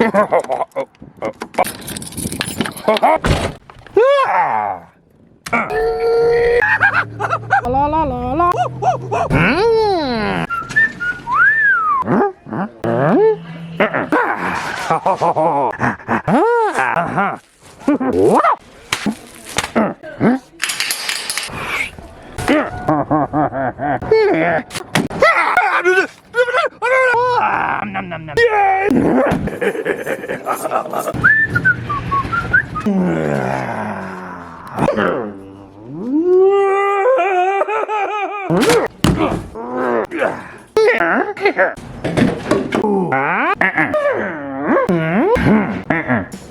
La la la la.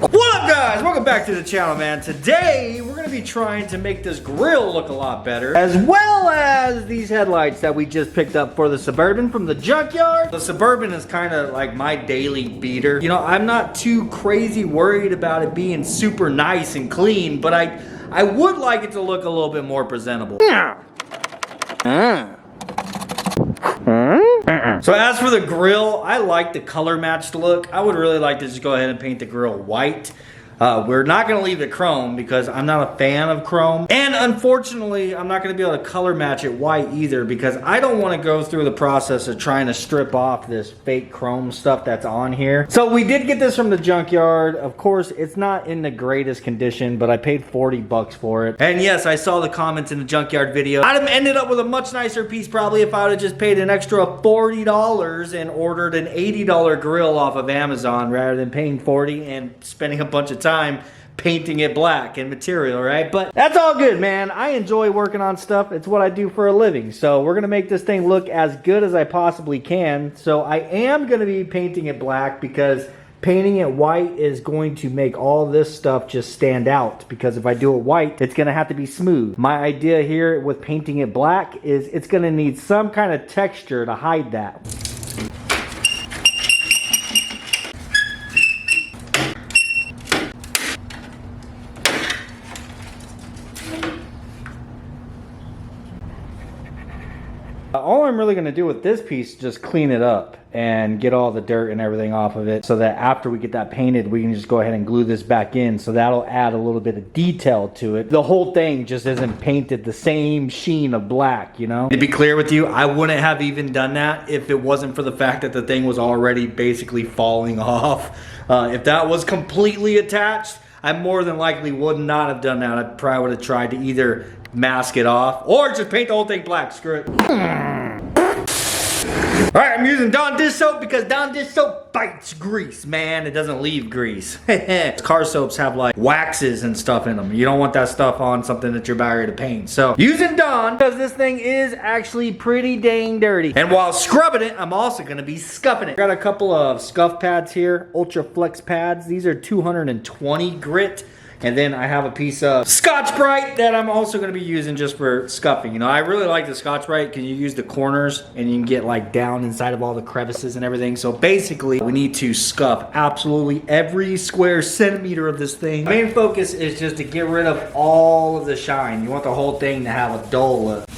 What up, guys? Welcome back to the channel, man. Today we're gonna be trying to make this grill look a lot better, as well as these headlights that we just picked up for the Suburban from the Junkyard. The Suburban is kind of like my daily beater. You know, I'm not too crazy worried about it being super nice and clean, but I would like it to look a little bit more presentable. So as for the grill, I like the color matched look. I would really like to just go ahead and paint the grill white. We're not going to leave it chrome because I'm not a fan of chrome. And unfortunately, I'm not going to be able to color match it white either because I don't want to go through the process of trying to strip off this fake chrome stuff that's on here. So we did get this from the Junkyard. Of course, it's not in the greatest condition, but I paid 40 bucks for it. And yes, I saw the comments in the Junkyard video. I'd have ended up with a much nicer piece probably if I would have just paid an extra $40 and ordered an $80 grill off of Amazon rather than paying 40 and spending a bunch of time painting it black and material, right? But that's all good, man. I enjoy working on stuff. It's what I do for a living. So we're gonna make this thing look as good as I possibly can. So I am gonna be painting it black because painting it white is going to make all this stuff just stand out, because if I do it white, it's gonna have to be smooth. My idea here with painting it black is it's gonna need some kind of texture to hide that. All I'm really going to do with this piece is just clean it up and get all the dirt and everything off of it, so that after we get that painted, we can just go ahead and glue this back in. So that'll add a little bit of detail to it. The whole thing just isn't painted the same sheen of black, you know? To be clear with you, I wouldn't have even done that if it wasn't for the fact that the thing was already basically falling off. If that was completely attached, I more than likely would not have done that. I probably would have tried to either mask it off or just paint the whole thing black. Screw it. Alright, I'm using Dawn dish soap because Dawn dish soap bites grease, man. It doesn't leave grease. Car soaps have like waxes and stuff in them. You don't want that stuff on something that you're about ready to paint. So using Dawn, because this thing is actually pretty dang dirty. And while scrubbing it, I'm also going to be scuffing it. Got a couple of scuff pads here, Ultra Flex pads. These are 220 grit. And then I have a piece of Scotch-Brite that I'm also going to be using just for scuffing. You know, I really like the Scotch-Brite because you use the corners and you can get like down inside of all the crevices and everything. So basically, we need to scuff absolutely every square centimeter of this thing. The main focus is just to get rid of all of the shine. You want the whole thing to have a dull look.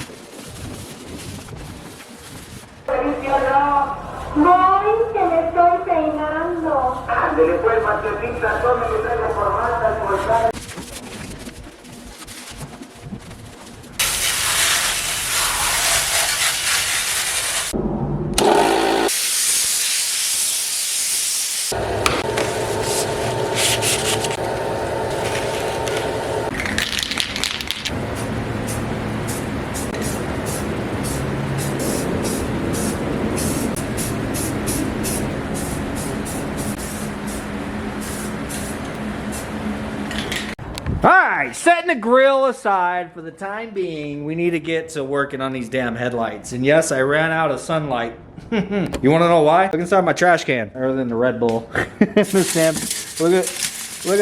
Alright, setting the grill aside for the time being, we need to get to working on these damn headlights. And yes, I ran out of sunlight. You want to know why? Look inside my trash can, other than the Red Bull. Look at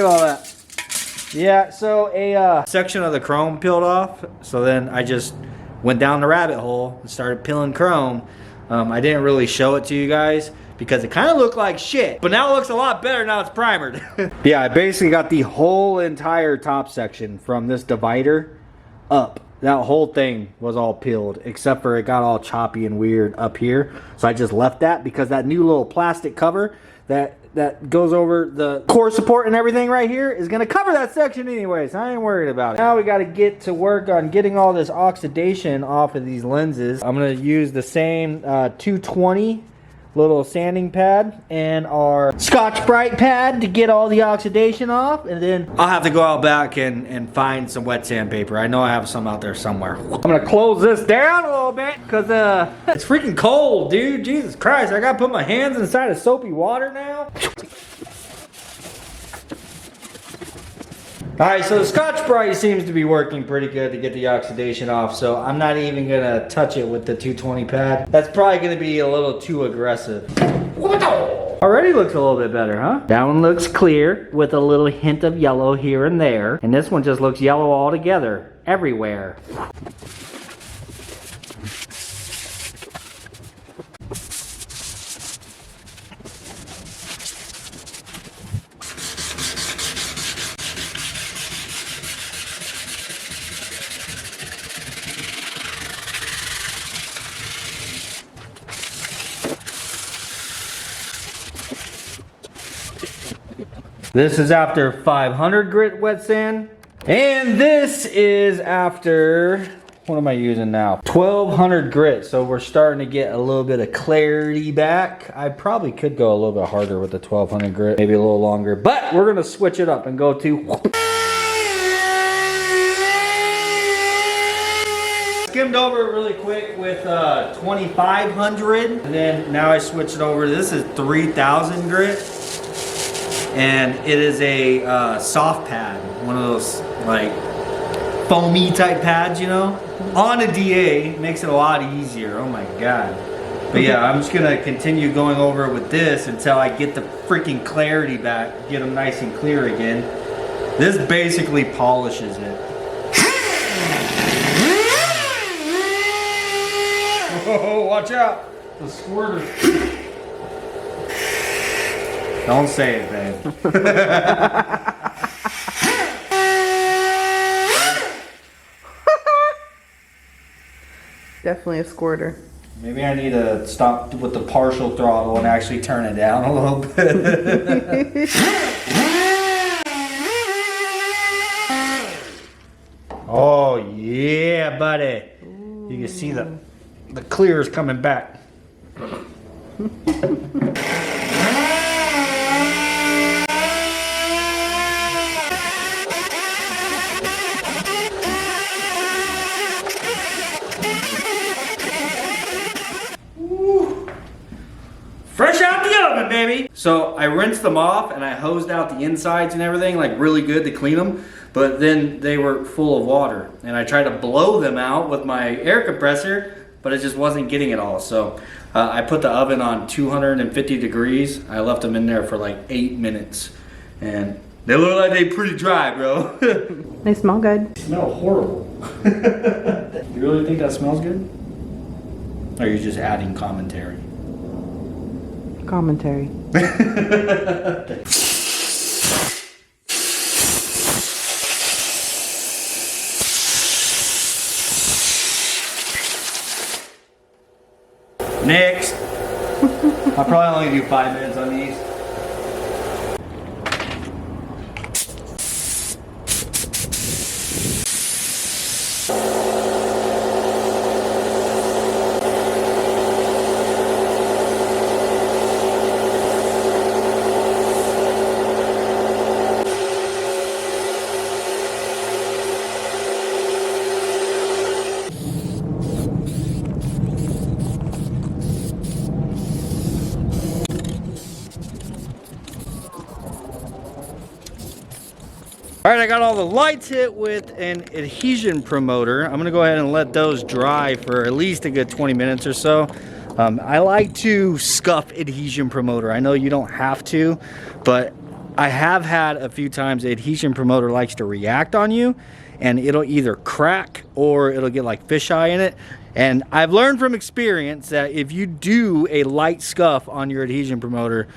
all that. Yeah, so a section of the chrome peeled off. So then I just went down the rabbit hole and started peeling chrome. I didn't really show it to you guys because it kind of looked like shit, but now it looks a lot better now it's primered. Yeah, I basically got the whole entire top section from this divider up that whole thing was all peeled, except for it got all choppy and weird up here. So I just left that because that new little plastic cover that goes over the core support and everything right here is going to cover that section anyway, so I ain't worried about it. Now we got to get to work on getting all this oxidation off of these lenses. I'm going to use the same 220 little sanding pad and our Scotch-Brite pad to get all the oxidation off, and then I'll have to go out back and find some wet sandpaper. I know I have some out there somewhere. I'm gonna close this down a little bit because it's freaking cold, dude. Jesus Christ, I gotta put my hands inside of soapy water now. Alright, so the Scotch-Brite seems to be working pretty good to get the oxidation off, so I'm not even gonna touch it with the 220 pad. That's probably gonna be a little too aggressive. Already looks a little bit better, huh? That one looks clear with a little hint of yellow here and there, and this one just looks yellow all together, everywhere. This is after 500 grit wet sand. And this is after, what am I using now? 1200 grit. So we're starting to get a little bit of clarity back. I probably could go a little bit harder with the 1200 grit, maybe a little longer, but we're gonna switch it up and go to skimmed over it really quick with 2500, and then now I switched it over. This is 3000 grit. And it is a soft pad, one of those like foamy type pads, you know, on a DA. Makes it a lot easier. Oh my god. But yeah, I'm just gonna continue going over it with this until I get the freaking clarity back, get them nice and clear again. This basically polishes it. Oh, watch out, the squirter. Don't say it, babe. Definitely a squirter. Maybe I need to stop with the partial throttle and actually turn it down a little bit. Oh yeah, buddy. Ooh. You can see the clear is coming back. Fresh out the oven, baby. So I rinsed them off and I hosed out the insides and everything like really good to clean them, but then they were full of water and I tried to blow them out with my air compressor, but it just wasn't getting it all. So I put the oven on 250 degrees. I left them in there for like 8 minutes and they look like they pretty dry, bro. They smell good. They smell horrible. You really think that smells good? Or are you just adding commentary? Commentary. Next. I'll probably only do 5 minutes on these. All right, I got all the lights hit with an adhesion promoter. I'm gonna go ahead and let those dry for at least a good 20 minutes or so. I like to scuff adhesion promoter. I know you don't have to, but I have had a few times the adhesion promoter likes to react on you and it'll either crack or it'll get like fisheye in it. And I've learned from experience that if you do a light scuff on your adhesion promoter,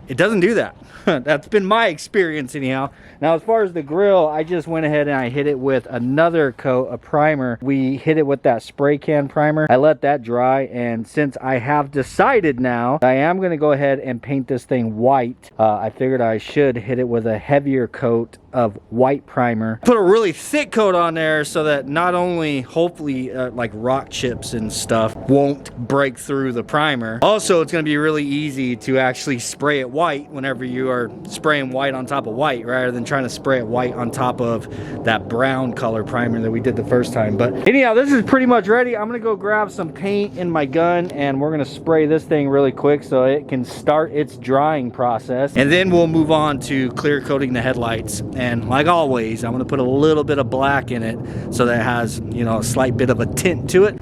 it doesn't do that. That's been my experience anyhow. Now, as far as the grill, I just went ahead and I hit it with another coat of primer. We hit it with that spray can primer. I let that dry, and since I have decided now I am going to go ahead and paint this thing white, I figured I should hit it with a heavier coat of white primer. Put a really thick coat on there so that not only hopefully like rock chips and stuff won't break through the primer. Also, it's going to be really easy to actually spray it white whenever you are spraying white on top of white, rather than trying to spray it white on top of that brown color primer that we did the first time. But anyhow, this is pretty much ready. I'm going to go grab some paint in my gun, and we're going to spray this thing really quick so it can start its drying process, and then we'll move on to clear coating the headlights. And like always, I'm going to put a little bit of black in it so that it has, you know, a slight bit of a tint to it.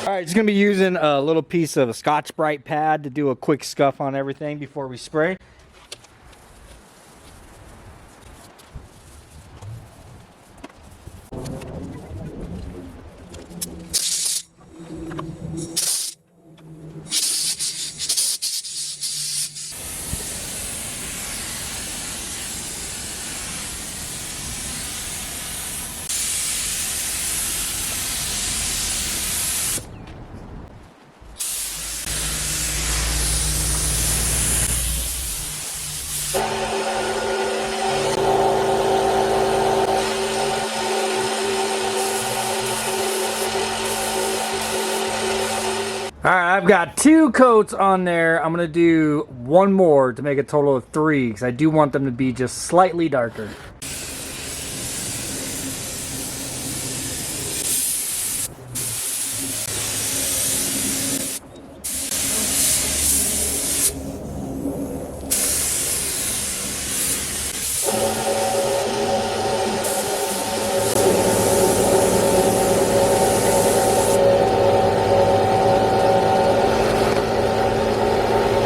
Alright, just going to be using a little piece of a Scotch-Brite pad to do a quick scuff on everything before we spray. Alright, I've got 2 coats on there. I'm going to do one more to make a total of 3 because I do want them to be just slightly darker.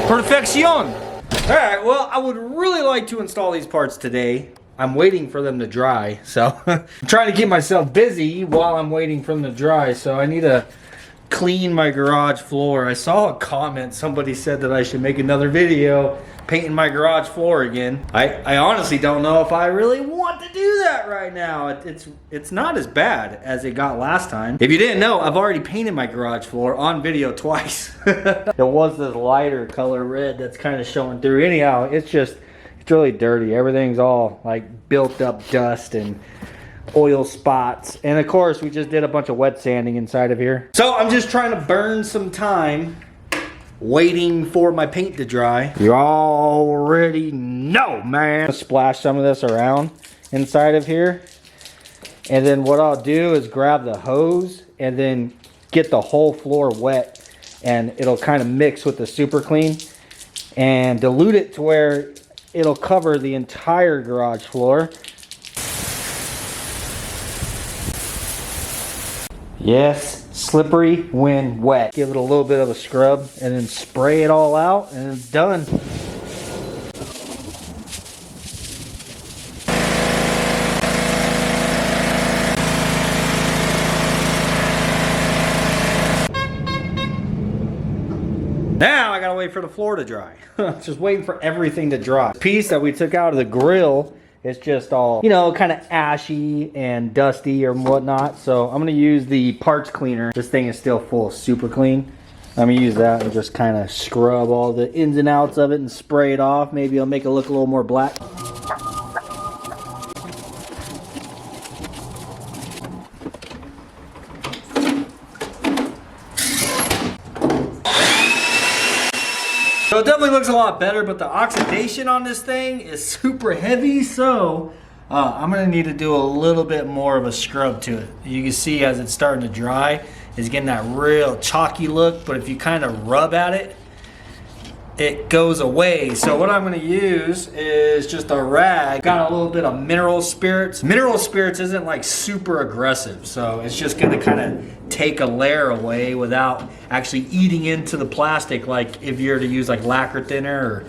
Perfection! Alright, well, I would really like to install these parts today. I'm waiting for them to dry, so I'm trying to keep myself busy while I'm waiting for them to dry, so I need to clean my garage floor. I saw a comment, somebody said that I should make another video painting my garage floor again. I honestly don't know if I really want to do that right now. It's not as bad as it got last time. If you didn't know, I've already painted my garage floor on video twice. It was this lighter color red that's kind of showing through. Anyhow, it's really dirty. Everything's all like built up dust and oil spots, and of course we just did a bunch of wet sanding inside of here. So I'm just trying to burn some time waiting for my paint to dry. You already know, man. Splash some of this around inside of here, and then what I'll do is grab the hose and then get the whole floor wet, and it'll kind of mix with the super clean and dilute it to where it'll cover the entire garage floor. Yes, slippery when wet. Give it a little bit of a scrub and then spray it all out, and it's done. Now I gotta wait for the floor to dry. Just waiting for everything to dry. The piece that we took out of the grill, it's just all, you know, kind of ashy and dusty or whatnot. So I'm going to use the parts cleaner. This thing is still full of super clean. I'm going to use that and just kind of scrub all the ins and outs of it and spray it off. Maybe I'll make it look a little more black. So it definitely looks a lot better, but the oxidation on this thing is super heavy, so I'm going to need to do a little bit more of a scrub to it. You can see as it's starting to dry, it's getting that real chalky look, but if you kind of rub at it, it goes away. So what I'm gonna use is just a rag. Got a little bit of mineral spirits. Mineral spirits isn't like super aggressive, so it's just gonna kind of take a layer away without actually eating into the plastic, like if you were to use like lacquer thinner or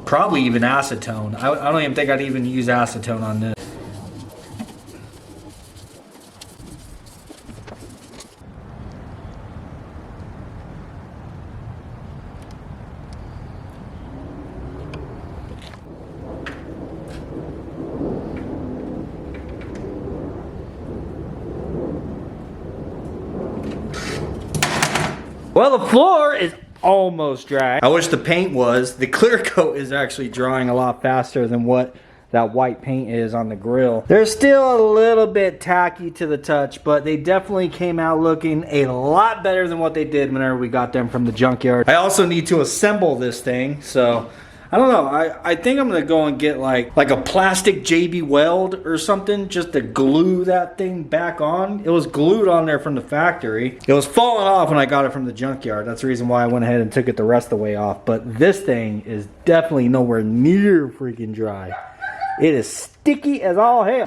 probably even acetone. I don't even think I'd even use acetone on this. Well, the floor is almost dry. I wish the paint was. The clear coat is actually drying a lot faster than what that white paint is on the grill. They're still a little bit tacky to the touch, but they definitely came out looking a lot better than what they did whenever we got them from the junkyard. I also need to assemble this thing, so I don't know. I think I'm gonna go and get like a plastic JB Weld or something just to glue that thing back on. It was glued on there from the factory. It was falling off when I got it from the junkyard. That's the reason why I went ahead and took it the rest of the way off. But this thing is definitely nowhere near freaking dry. It is sticky as all hell.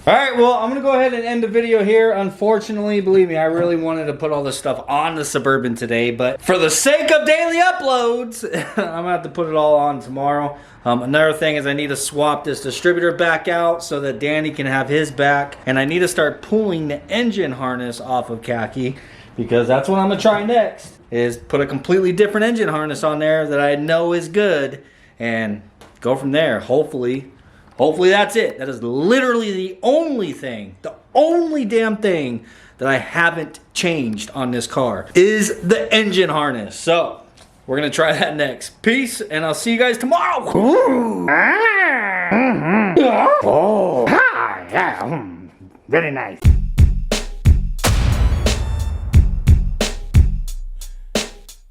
Alright, well, I'm going to go ahead and end the video here. Unfortunately, believe me, I really wanted to put all this stuff on the Suburban today, but for the sake of daily uploads, I'm going to have to put it all on tomorrow. Another thing is I need to swap this distributor back out so that Danny can have his back, and I need to start pulling the engine harness off of Khaki, because that's what I'm going to try next, is put a completely different engine harness on there that I know is good, and go from there. Hopefully that's it. That is literally the only thing, the only damn thing that I haven't changed on this car is the engine harness. So we're gonna try that next. Peace, and I'll see you guys tomorrow. Oh, yeah. Very nice.